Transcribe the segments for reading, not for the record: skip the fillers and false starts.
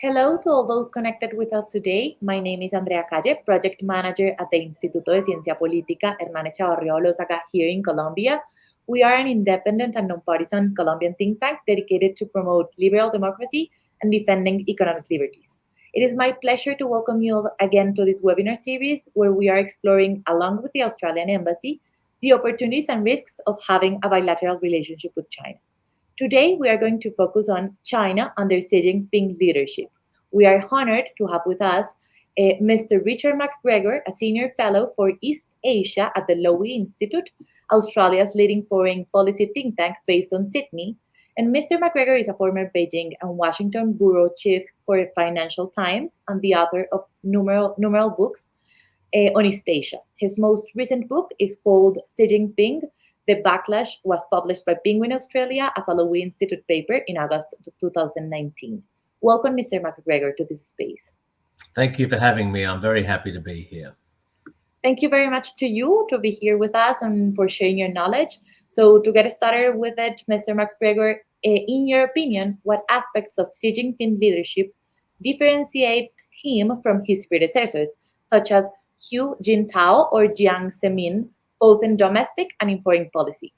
Hello to all those connected with us today. My name is Andrea Calle, project manager at the Instituto de Ciencia Política Hermana Chavarría Olózaga here in Colombia. We are an independent and nonpartisan Colombian think tank dedicated to promote liberal democracy and defending economic liberties. It is my pleasure to welcome you all again to this webinar series where we are exploring, along with the Australian Embassy, the opportunities and risks of having a bilateral relationship with China. Today, we are going to focus on China under Xi Jinping leadership. We are honored to have with us Mr. Richard McGregor, a senior fellow for East Asia at the Lowy Institute, Australia's leading foreign policy think tank based on Sydney. And Mr. McGregor is a former Beijing and Washington bureau chief for Financial Times and the author of numeral books on East Asia. His most recent book is called Xi Jinping, The Backlash, was published by Penguin Australia as a Lowy Institute paper in August 2019. Welcome, Mr. McGregor, to this space. Thank you for having me. I'm very happy to be here. Thank you very much to you to be here with us and for sharing your knowledge. So to get started with it, Mr. McGregor, in your opinion, what aspects of Xi Jinping leadership differentiate him from his predecessors, such as Hu Jintao or Jiang Zemin, both in domestic and in foreign policy?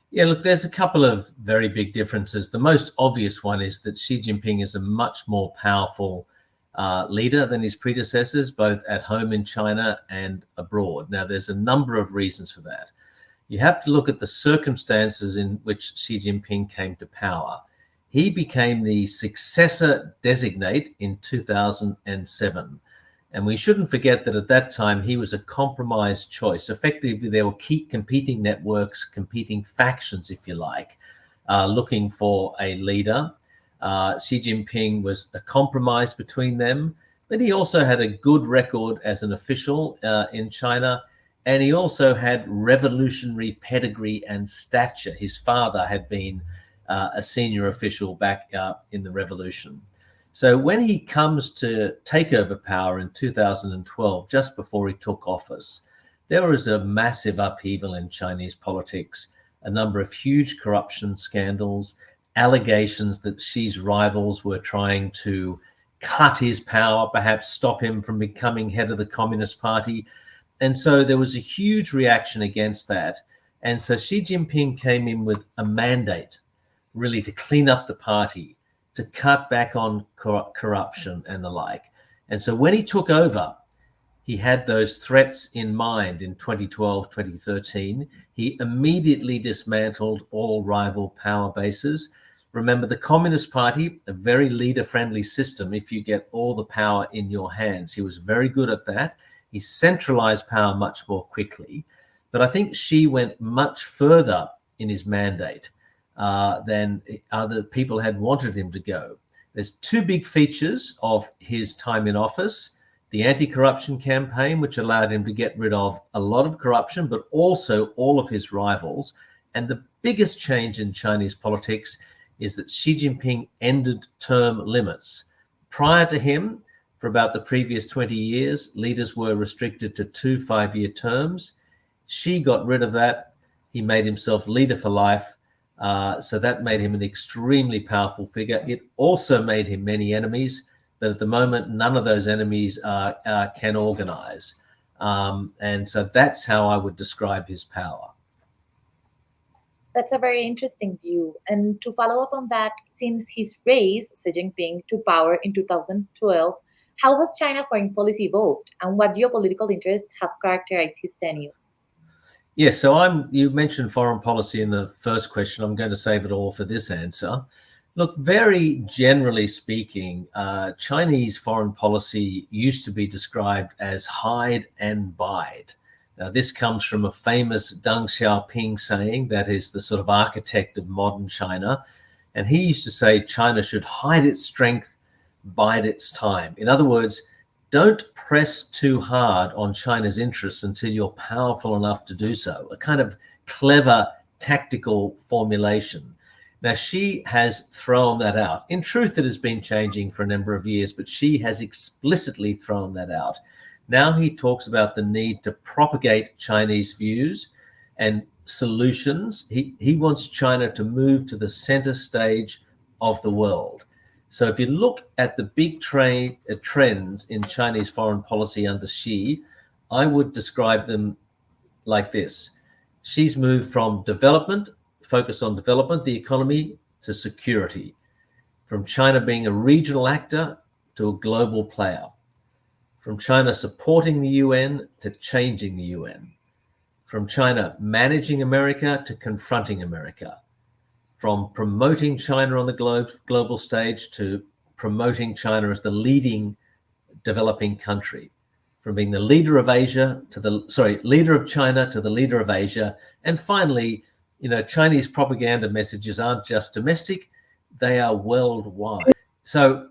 Yeah, look, there's a couple of very big differences. The most obvious one is that Xi Jinping is a much more powerful leader than his predecessors, both at home in China and abroad. Now, there's a number of reasons for that. You have to look at the circumstances in which Xi Jinping came to power. He became the successor designate in 2007. And we shouldn't forget that at that time, he was a compromised choice. Effectively, there were key competing networks, competing factions, if you like, looking for a leader. Xi Jinping was a compromise between them, but he also had a good record as an official in China. And he also had revolutionary pedigree and stature. His father had been a senior official back in the revolution. So when he comes to take over power in 2012, just before he took office, there was a massive upheaval in Chinese politics, a number of huge corruption scandals, allegations that Xi's rivals were trying to cut his power, perhaps stop him from becoming head of the Communist Party. And so there was a huge reaction against that. And so Xi Jinping came in with a mandate, really, to clean up the party, to cut back on corruption and the like. And so when he took over, he had those threats in mind in 2012, 2013. He immediately dismantled all rival power bases. Remember, the Communist Party, a very leader-friendly system if you get all the power in your hands. He was very good at that. He centralized power much more quickly. But I think Xi went much further in his mandate than other people had wanted him to go. There's two big features of his time in office: the anti-corruption campaign, which allowed him to get rid of a lot of corruption, but also all of his rivals. And the biggest change in Chinese politics is that Xi Jinping ended term limits. Prior to him, for about the previous 20 years, leaders were restricted to 2 5-year terms. Xi got rid of that. He made himself leader for life. So that made him an extremely powerful figure. It also made him many enemies, but at the moment, none of those enemies can organize. And so that's how I would describe his power. That's a very interesting view. And to follow up on that, since his raise, Xi Jinping, to power in 2012, how has China foreign policy evolved, and what geopolitical interests have characterized his tenure? Yes, so you mentioned foreign policy in the first question. I'm going to save it all for this answer. Look, very generally speaking, Chinese foreign policy used to be described as hide and bide. Now, this comes from a famous Deng Xiaoping saying that is the sort of architect of modern China. And he used to say China should hide its strength, bide its time. In other words, don't press too hard on China's interests until you're powerful enough to do so. A kind of clever tactical formulation. Now, Xi has thrown that out. In truth, it has been changing for a number of years, but Xi has explicitly thrown that out. Now he talks about the need to propagate Chinese views and solutions. He wants China to move to the center stage of the world. So if you look at the big trends in Chinese foreign policy under Xi, I would describe them like this. Xi's moved from development, focus on development, the economy, to security. From China being a regional actor to a global player. From China supporting the UN to changing the UN. From China managing America to confronting America. From promoting China on the global stage to promoting China as the leading developing country. From being the leader of China to the leader of Asia. And finally, Chinese propaganda messages aren't just domestic, they are worldwide. So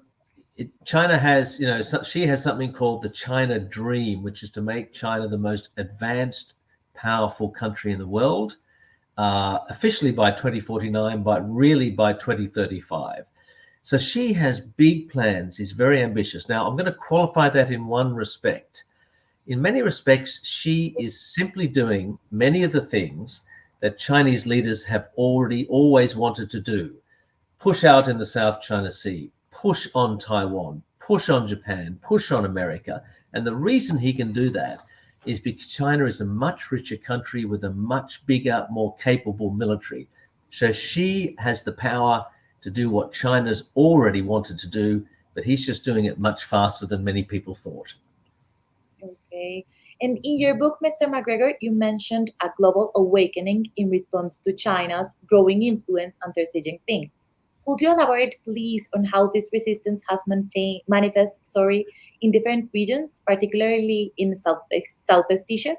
China has, Xi has something called the China Dream, which is to make China the most advanced, powerful country in the world. Officially by 2049, but really by 2035. So Xi has big plans. He's very ambitious. Now, I'm going to qualify that in one respect. In many respects, Xi is simply doing many of the things that Chinese leaders have always wanted to do. Push out in the South China Sea, push on Taiwan, push on Japan, push on America. And the reason he can do that is because China is a much richer country with a much bigger, more capable military. So Xi has the power to do what China's already wanted to do, but he's just doing it much faster than many people thought. Okay. And in your book, Mr. McGregor, you mentioned a global awakening in response to China's growing influence under Xi Jinping. Could you elaborate, please, on how this resistance has manifested in different regions, particularly in Southeast Asia?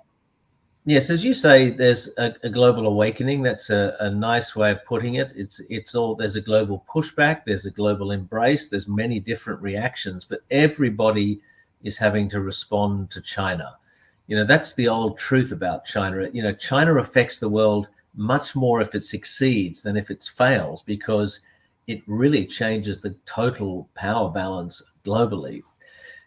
Yes, as you say, there's a global awakening. That's a nice way of putting it. There's a global pushback, there's a global embrace, there's many different reactions, but everybody is having to respond to China. That's the old truth about China. China affects the world much more if it succeeds than if it fails, because it really changes the total power balance globally.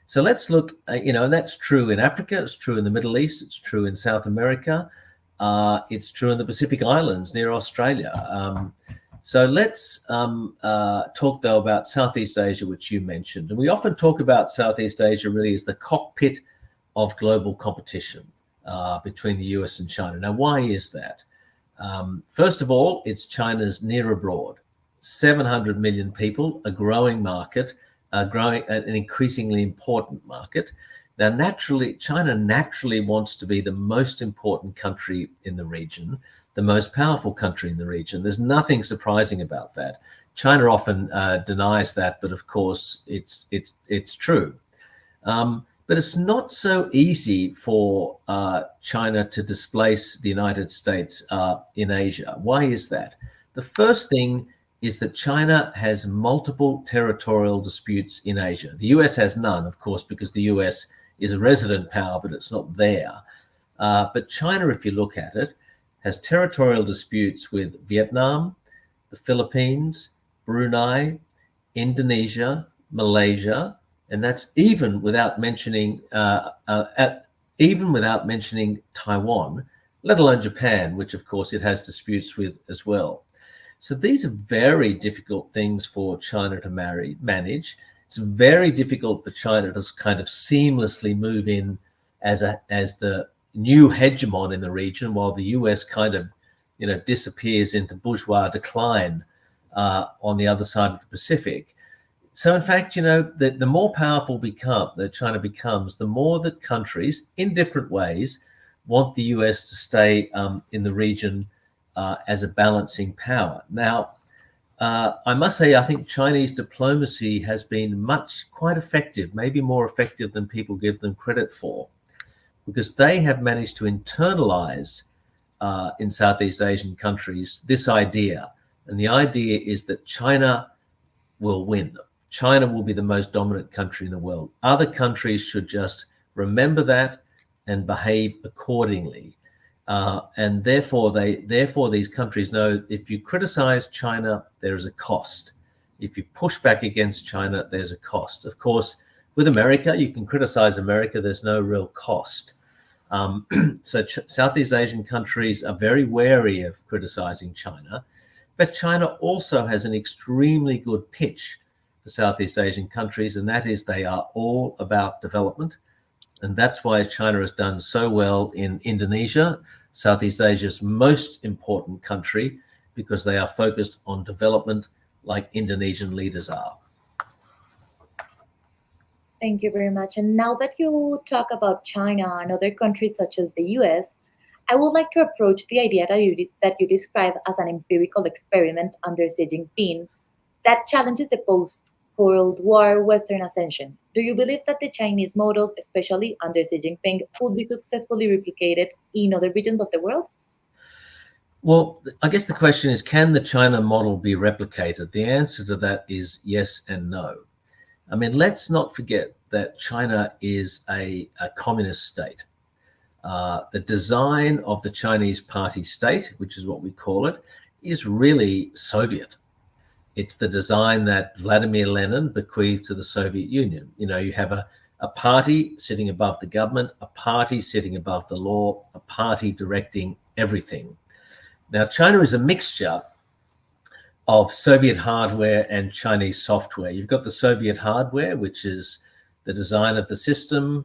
So let's look, and that's true in Africa, it's true in the Middle East, it's true in South America, it's true in the Pacific Islands near Australia. So let's talk, though, about Southeast Asia, which you mentioned. And we often talk about Southeast Asia really as the cockpit of global competition between the US and China. Now, why is that? First of all, it's China's near abroad. 700 million people, a growing market, an increasingly important market. Now, China naturally wants to be the most important country in the region, the most powerful country in the region. There's nothing surprising about that. China often denies that, but of course it's true. But it's not so easy for China to displace the United States in Asia. Why is that? The first thing is that China has multiple territorial disputes in Asia. The US has none, of course, because the US is a resident power, but it's not there. But China, if you look at it, has territorial disputes with Vietnam, the Philippines, Brunei, Indonesia, Malaysia, and that's even without mentioning Taiwan, let alone Japan, which of course it has disputes with as well. So these are very difficult things for China to manage. It's very difficult for China to kind of seamlessly move in as the new hegemon in the region, while the US kind of, disappears into bourgeois decline on the other side of the Pacific. So in fact, the more powerful that China becomes, the more that countries, in different ways, want the US to stay in the region as a balancing power. Now, I must say, I think Chinese diplomacy has been quite effective, maybe more effective than people give them credit for, because they have managed to internalize in Southeast Asian countries this idea. And the idea is that China will win. China will be the most dominant country in the world. Other countries should just remember that and behave accordingly. And therefore these countries know if you criticize China, there is a cost. If you push back against China, there's a cost. Of course, with America, you can criticize America, there's no real cost. So Southeast Asian countries are very wary of criticizing China, but China also has an extremely good pitch the Southeast Asian countries, and that is they are all about development. And that's why China has done so well in Indonesia, Southeast Asia's most important country, because they are focused on development like Indonesian leaders are. Thank you very much. And now that you talk about China and other countries such as the US, I would like to approach the idea that you describe as an empirical experiment under Xi Jinping that challenges the post-Cold War Western ascension. Do you believe that the Chinese model, especially under Xi Jinping, could be successfully replicated in other regions of the world? Well, I guess the question is, can the China model be replicated? The answer to that is yes and no. I mean, let's not forget that China is a communist state. The design of the Chinese party state, which is what we call it, is really Soviet. It's the design that Vladimir Lenin bequeathed to the Soviet Union. You know, you have a party sitting above the government, a party sitting above the law, a party directing everything. Now, China is a mixture of Soviet hardware and Chinese software. You've got the Soviet hardware, which is the design of the system,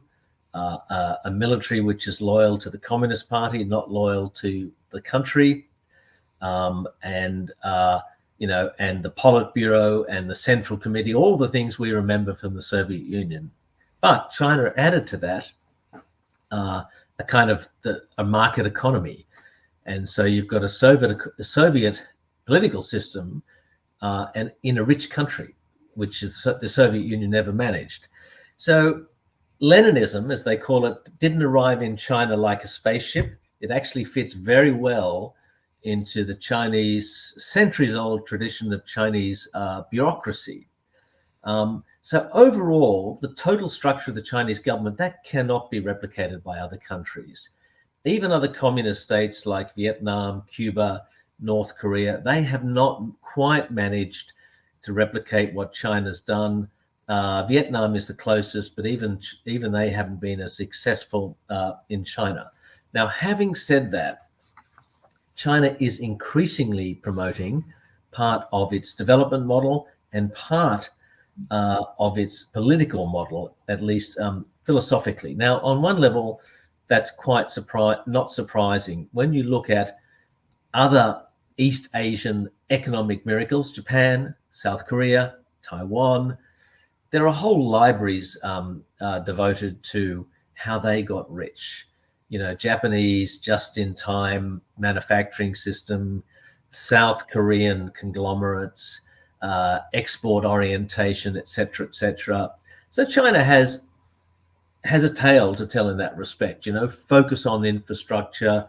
a military which is loyal to the Communist Party, not loyal to the country, and the Politburo and the Central Committee, all the things we remember from the Soviet Union. But China added to that a market economy. And so you've got a Soviet political system and in a rich country, which is the Soviet Union never managed. So Leninism, as they call it, didn't arrive in China like a spaceship. It actually fits very well into the Chinese centuries-old tradition of Chinese bureaucracy. So overall, the total structure of the Chinese government, that cannot be replicated by other countries. Even other communist states like Vietnam, Cuba, North Korea, they have not quite managed to replicate what China's done. Vietnam is the closest, but even they haven't been as successful in China. Now, having said that, China is increasingly promoting part of its development model and part of its political model, at least philosophically. Now, on one level, that's quite not surprising. When you look at other East Asian economic miracles, Japan, South Korea, Taiwan, there are whole libraries devoted to how they got rich. You know, Japanese just-in-time manufacturing system, South Korean conglomerates, export orientation, etc., etc. So China has a tale to tell in that respect. You know, focus on infrastructure,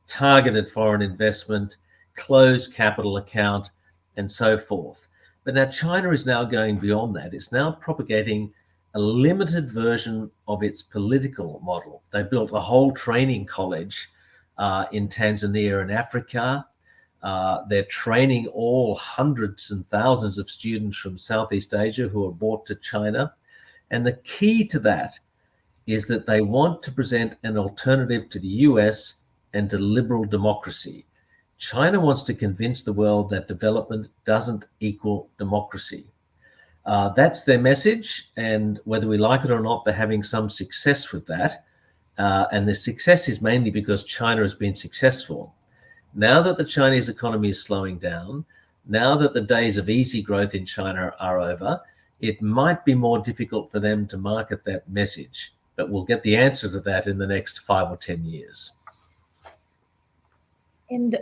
targeted foreign investment, closed capital account, and so forth. But now China is now going beyond that. It's now propagating a limited version of its political model. They built a whole training college in Tanzania and Africa. They're training all hundreds and thousands of students from Southeast Asia who are brought to China. And the key to that is that they want to present an alternative to the US and to liberal democracy. China wants to convince the world that development doesn't equal democracy. That's their message, and whether we like it or not, they're having some success with that. And the success is mainly because China has been successful. Now that the Chinese economy is slowing down, now that the days of easy growth in China are over, it might be more difficult for them to market that message. But we'll get the answer to that in the next 5 or 10 years. And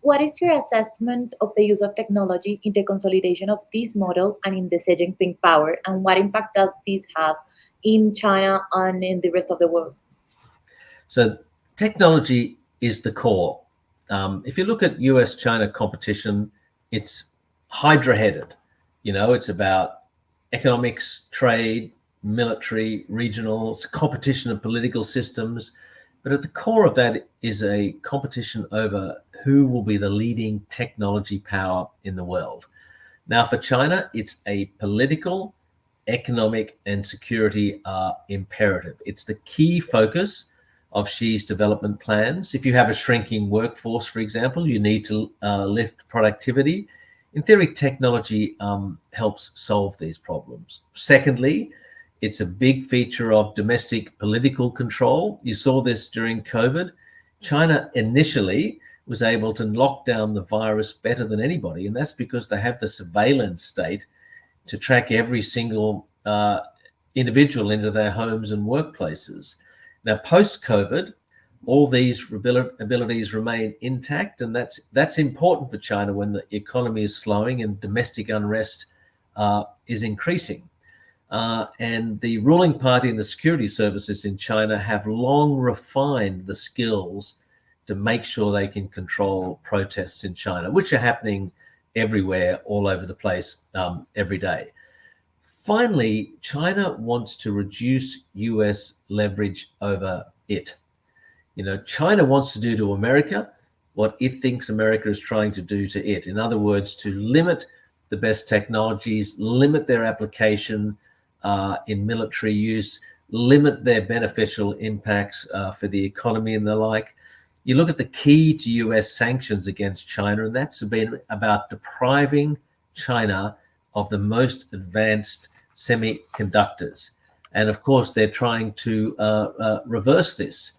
what is your assessment of the use of technology in the consolidation of this model and in the Xi Jinping power? And what impact does this have in China and in the rest of the world? So technology is the core. If you look at US-China competition, it's hydra-headed. You know, it's about economics, trade, military, regionals, competition of political systems. But at the core of that is a competition over who will be the leading technology power in the world. Now, for China, it's a political, economic, and security imperative. It's the key focus of Xi's development plans. If you have a shrinking workforce, for example, you need to lift productivity. in theory, technology helps solve these problems. Secondly, it's a big feature of domestic political control. You saw this during COVID. China initially was able to lock down the virus better than anybody, and that's because they have the surveillance state to track every single individual into their homes and workplaces. Now, post-COVID, all these abilities remain intact, and that's important for China when the economy is slowing and domestic unrest is increasing. And the ruling party and the security services in China have long refined the skills to make sure they can control protests in China, which are happening everywhere, all over the place, every day. Finally, China wants to reduce US leverage over it. China wants to do to America what it thinks America is trying to do to it. In other words, to limit the best technologies, limit their application in military use, limit their beneficial impacts for the economy and the like. You look at the key to US sanctions against China, and that's been about depriving China of the most advanced semiconductors. And of course, they're trying to reverse this.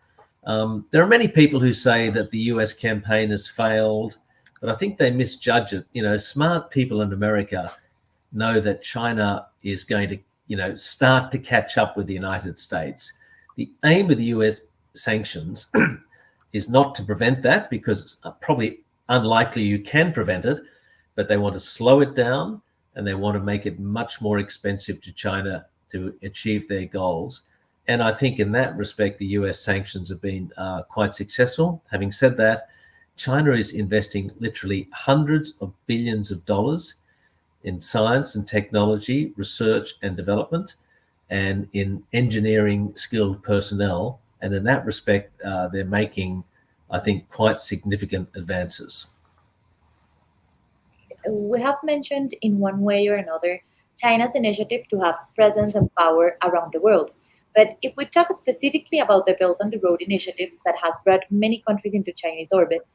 There are many people who say that the US campaign has failed, but I think they misjudge it. Smart people in America know that China is going to, start to catch up with the United States. The aim of the US sanctions is not to prevent that, because it's probably unlikely you can prevent it, but they want to slow it down, and they want to make it much more expensive to China to achieve their goals. And I think in that respect, the US sanctions have been quite successful. Having said that, China is investing literally hundreds of billions of dollars in science and technology, research and development, and in engineering skilled personnel. And in that respect, they're making, I think, quite significant advances. We have mentioned in one way or another China's initiative to have presence and power around the world. But if we talk specifically about the Belt and the Road Initiative that has brought many countries into Chinese orbit,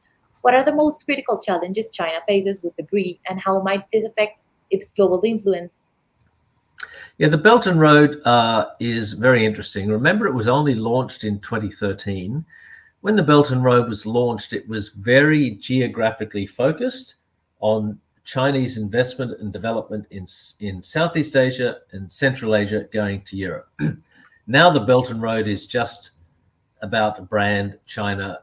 what are the most critical challenges China faces with the BRI, and how might this affect its global influence? Yeah, the Belt and Road is very interesting. Remember, it was only launched in 2013. When the Belt and Road was launched, it was very geographically focused on Chinese investment and development in Southeast Asia and Central Asia going to Europe. Now the Belt and Road is just about brand China,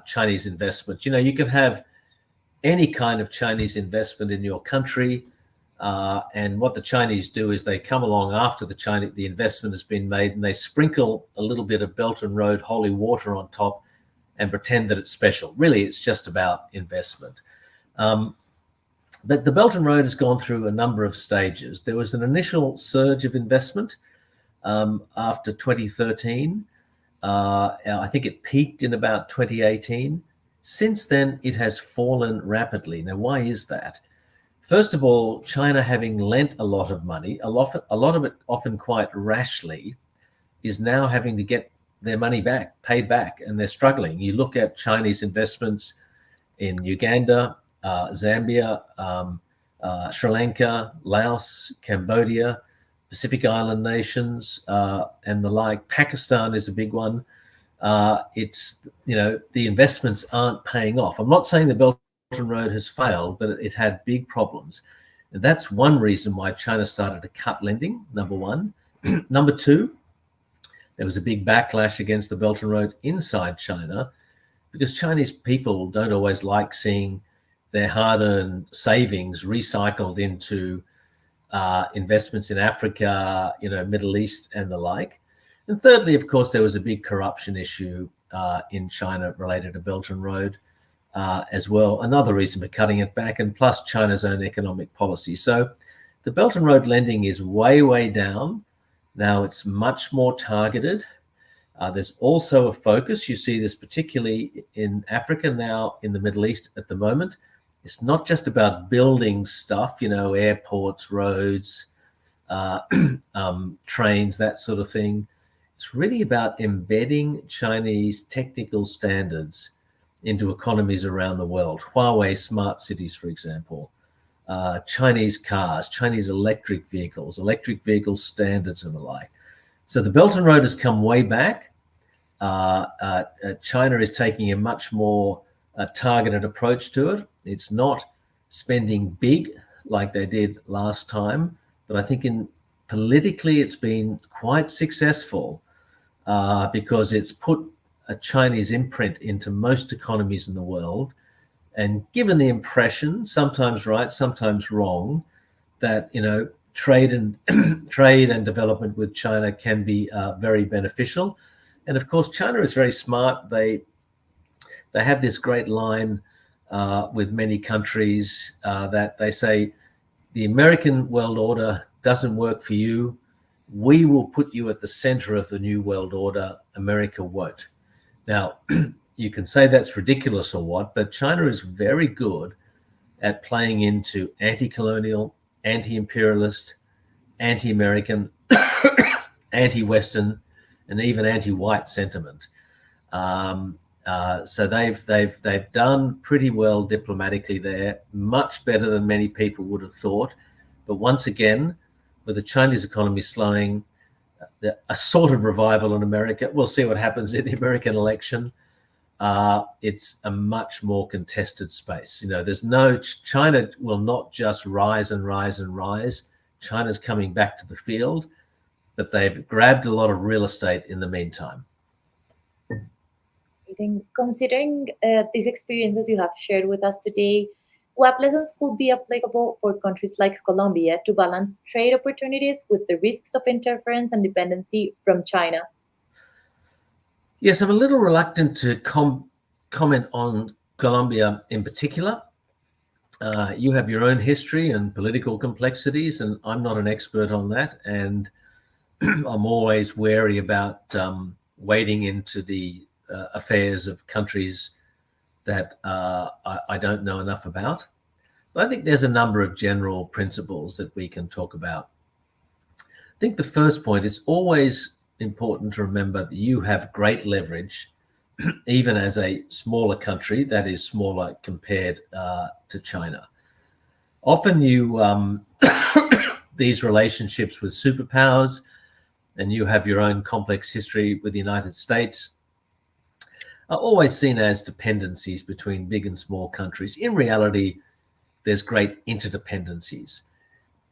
Chinese investment. You can have any kind of Chinese investment in your country, and what the Chinese do is they come along after the investment has been made, and they sprinkle a little bit of Belt and Road holy water on top and pretend that it's special. Really, it's just about investment. But the Belt and Road has gone through a number of stages. There was an initial surge of investment after 2013. I think it peaked in about 2018. Since then, it has fallen rapidly. Now, why is that? First of all, China, having lent a lot of money, a lot of it often quite rashly, is now having to get their money back, paid back, and they're struggling. You look at Chinese investments in Uganda, Zambia, Sri Lanka, Laos, Cambodia, Pacific Island nations, and the like. Pakistan is a big one. It's, the investments aren't paying off. I'm not saying the Belt and Road has failed, but it had big problems. And that's one reason why China started to cut lending, number one. Number two, there was a big backlash against the Belt and Road inside China, because Chinese people don't always like seeing their hard-earned savings recycled into investments in Africa, Middle East and the like. And thirdly, of course, there was a big corruption issue in China related to Belt and Road as well. Another reason for cutting it back, and plus China's own economic policy. So the Belt and Road lending is way, way down. Now it's much more targeted. There's also a focus. You see this particularly in Africa now, in the Middle East at the moment. It's not just about building stuff, airports, roads, trains, that sort of thing. It's really about embedding Chinese technical standards into economies around the world. Huawei smart cities, for example. Chinese cars, Chinese electric vehicle standards and the like. So the Belt and Road has come way back. China is taking a much more targeted approach to it. It's not spending big like they did last time, but I think politically it's been quite successful because it's put a Chinese imprint into most economies in the world, and given the impression, sometimes right, sometimes wrong, that trade and development with China can be very beneficial. And of course, China is very smart. They have this great line with many countries that they say, the American world order doesn't work for you. We will put you at the center of the new world order. America won't. Now, you can say that's ridiculous or what, but China is very good at playing into anti-colonial, anti-imperialist, anti-American, anti-Western, and even anti-white sentiment. So they've done pretty well diplomatically there, much better than many people would have thought. But once again, with the Chinese economy slowing, a sort of revival in America, we'll see what happens in the American election. It's a much more contested space. China will not just rise and rise and rise. China's coming back to the field, but they've grabbed a lot of real estate in the meantime. I think considering these experiences you have shared with us today, what lessons could be applicable for countries like Colombia to balance trade opportunities with the risks of interference and dependency from China? Yes, I'm a little reluctant to comment on Colombia in particular. You have your own history and political complexities, and I'm not an expert on that. And I'm always wary about wading into the affairs of countries that I don't know enough about. But I think there's a number of general principles that we can talk about. I think the first point is always important to remember that you have great leverage, even as a smaller country that is smaller compared to China. Often these relationships with superpowers, and you have your own complex history with the United States, are always seen as dependencies between big and small countries. In reality, there's great interdependencies.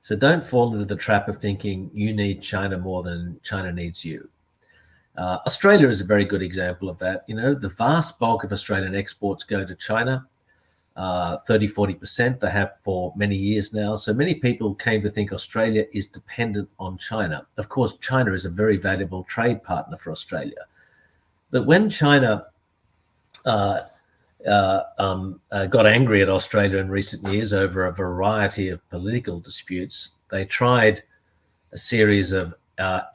So don't fall into the trap of thinking you need China more than China needs you. Australia is a very good example of that. The vast bulk of Australian exports go to China, 30-40%. They have for many years now. So many people came to think Australia is dependent on China. Of course, China is a very valuable trade partner for Australia. But when China got angry at Australia in recent years over a variety of political disputes, they tried a series of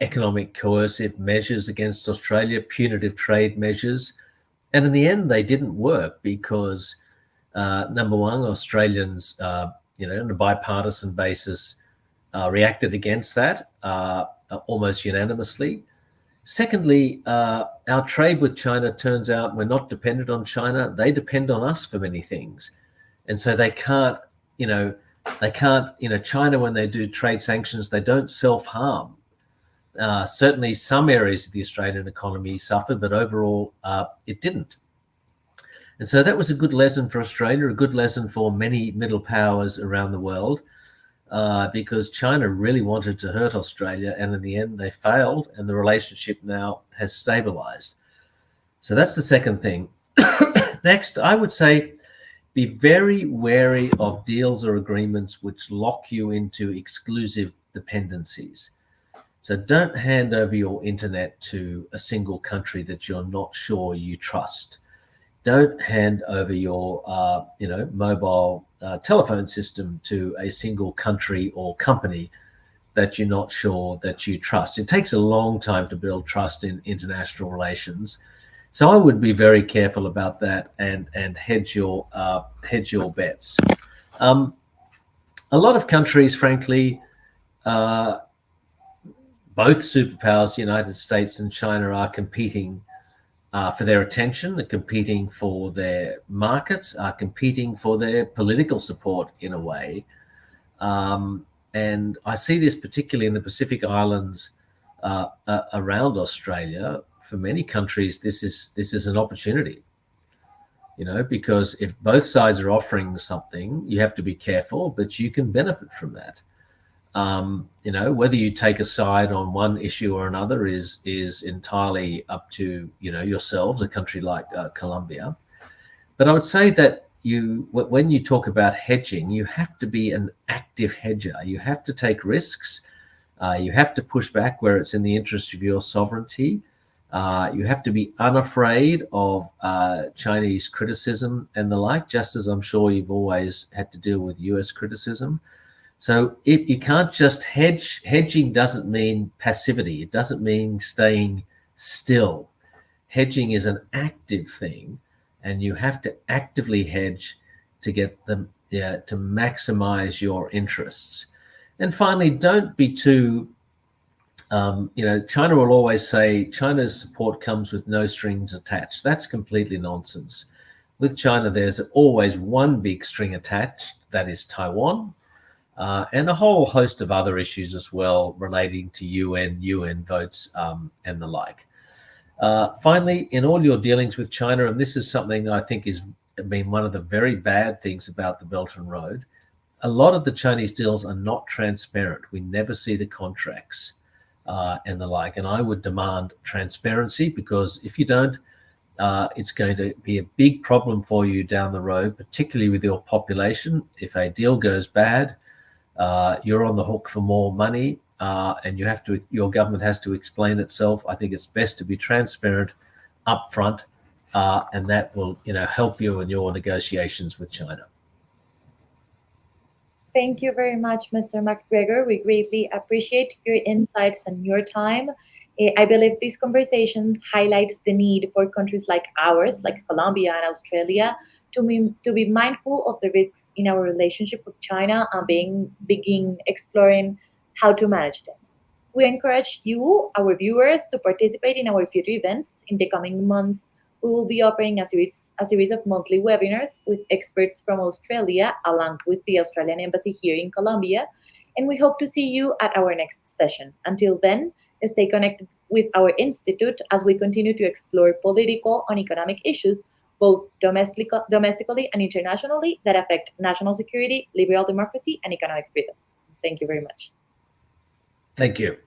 economic coercive measures against Australia, punitive trade measures. And in the end, they didn't work because, number one, Australians, on a bipartisan basis, reacted against that almost unanimously. Secondly, our trade with China turns out we're not dependent on China. They depend on us for many things. And so they can't, China, when they do trade sanctions, they don't self-harm. Certainly some areas of the Australian economy suffered, but overall it didn't. And so that was a good lesson for Australia, a good lesson for many middle powers around the world, because China really wanted to hurt Australia, and in the end they failed, and the relationship now has stabilized. So that's the second thing. Next, I would say be very wary of deals or agreements which lock you into exclusive dependencies. So don't hand over your internet to a single country that you're not sure you trust. Don't hand over your mobile telephone system to a single country or company that you're not sure that you trust. It takes a long time to build trust in international relations. So I would be very careful about that and hedge your bets. A lot of countries, frankly, both superpowers, the United States and China, are competing for their attention, are competing for their markets, are competing for their political support in a way. And I see this particularly in the Pacific Islands around Australia. For many countries, this is an opportunity, because if both sides are offering something, you have to be careful, but you can benefit from that. Whether you take a side on one issue or another is entirely up to yourselves, a country like Colombia. But I would say that when you talk about hedging, you have to be an active hedger. You have to take risks. You have to push back where it's in the interest of your sovereignty. You have to be unafraid of Chinese criticism and the like, just as I'm sure you've always had to deal with US criticism. So you can't just hedge. Hedging doesn't mean passivity. It doesn't mean staying still. Hedging is an active thing, and you have to actively hedge to get them to maximize your interests. And finally, don't be too China will always say China's support comes with no strings attached. That's completely nonsense. With China, there's always one big string attached, that is Taiwan, and a whole host of other issues as well relating to UN votes and the like. Finally, in all your dealings with China, and this is something I think has been one of the very bad things about the Belt and Road, a lot of the Chinese deals are not transparent. We never see the contracts and the like. And I would demand transparency, because if you don't, it's going to be a big problem for you down the road, particularly with your population. If a deal goes bad, you're on the hook for more money, and your government has to explain itself. I think it's best to be transparent up front, and that will help you in your negotiations with China. Thank you very much, Mr. McGregor. We greatly appreciate your insights and your time. I believe this conversation highlights the need for countries like ours, like Colombia and Australia, to be mindful of the risks in our relationship with China and begin exploring how to manage them. We encourage you, our viewers, to participate in our future events. In the coming months, we will be offering a series of monthly webinars with experts from Australia, along with the Australian Embassy here in Colombia, and we hope to see you at our next session. Until then, stay connected with our institute as we continue to explore political and economic issues, both domestically and internationally, that affect national security, liberal democracy, and economic freedom. Thank you very much. Thank you.